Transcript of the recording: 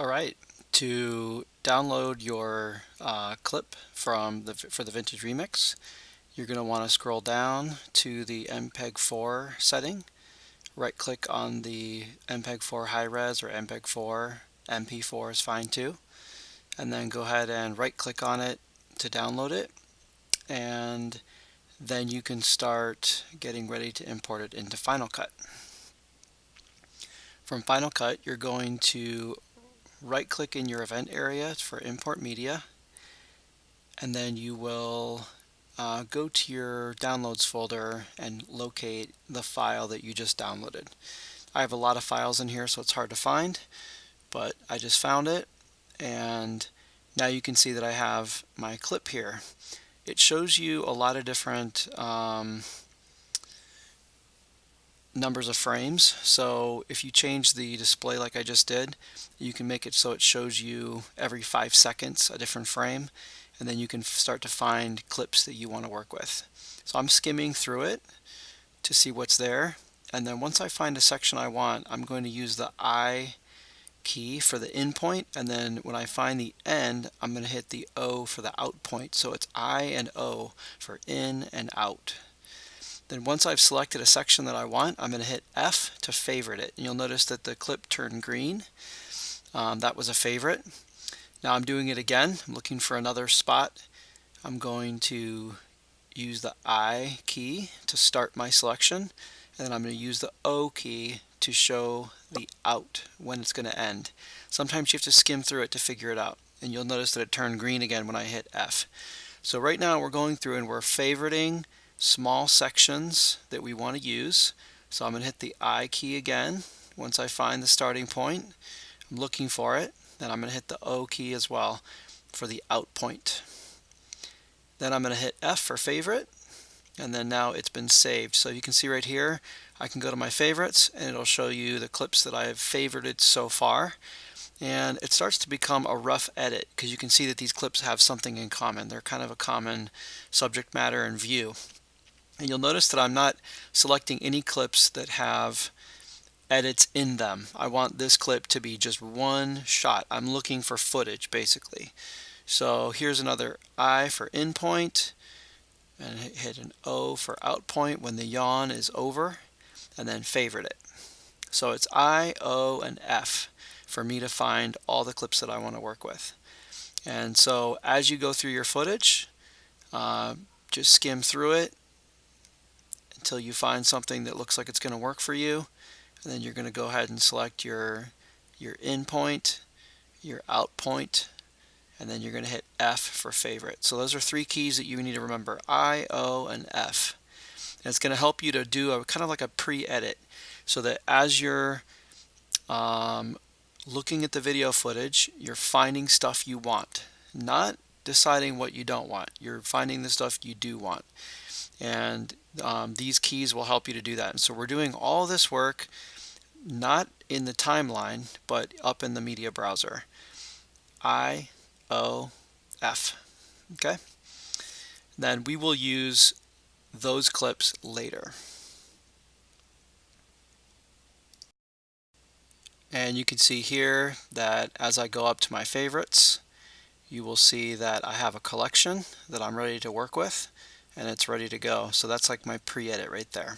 Alright, to download your clip for the Vintage Remix, you're going to want to scroll down to the MPEG-4 setting, right click on the MPEG-4 high-res or MPEG-4, MP4 is fine too, and then go ahead and right click on it to download it, and then you can start getting ready to import it into Final Cut. From Final Cut, you're going to right click in your event area for import media, and then you will go to your downloads folder and locate the file that you just downloaded. I have a lot of files in here, so it's hard to find, but I just found it, and now you can see that I have my clip here. It shows you a lot of different numbers of frames. So if you change the display like I just did, you can make it so it shows you every 5 seconds a different frame, and then you can start to find clips that you want to work with. So I'm skimming through it to see what's there, and then once I find a section I want, I'm going to use the I key for the in point, and then when I find the end, I'm going to hit the O for the out point. So it's I and O for in and out. Then once I've selected a section that I want, I'm going to hit F to favorite it. And you'll notice that the clip turned green. That was a favorite. Now I'm doing it again. I'm looking for another spot. I'm going to use the I key to start my selection, and then I'm going to use the O key to show the out when it's going to end. Sometimes you have to skim through it to figure it out, and you'll notice that it turned green again when I hit F. So right now we're going through and we're favoriting small sections that we want to use. So I'm going to hit the I key again. Once I find the starting point, I'm looking for it. Then I'm going to hit the O key as well for the out point. Then I'm going to hit F for favorite, and then now it's been saved. So you can see right here, I can go to my favorites and it'll show you the clips that I've favorited so far. And it starts to become a rough edit because you can see that these clips have something in common. They're kind of a common subject matter and view. And you'll notice that I'm not selecting any clips that have edits in them. I want this clip to be just one shot. I'm looking for footage basically. So here's another I for in point, and hit an O for out point when the yawn is over, and then favorite it. So it's I, O, and F for me to find all the clips that I want to work with. And so as you go through your footage, just skim through it until you find something that looks like it's going to work for you, and then you're going to go ahead and select your in point, your out point, and then you're going to hit F for favorite. So those are 3 keys that you need to remember: I, O, and F. And it's going to help you to do a kind of like a pre-edit, so that as you're looking at the video footage, you're finding stuff you want, not deciding what you don't want. You're finding the stuff you do want. And these keys will help you to do that. And so we're doing all this work not in the timeline, but up in the media browser. I, O, F. Okay? Then we will use those clips later. And you can see here that as I go up to my favorites, you will see that I have a collection that I'm ready to work with, and it's ready to go. So that's like my pre-edit right there.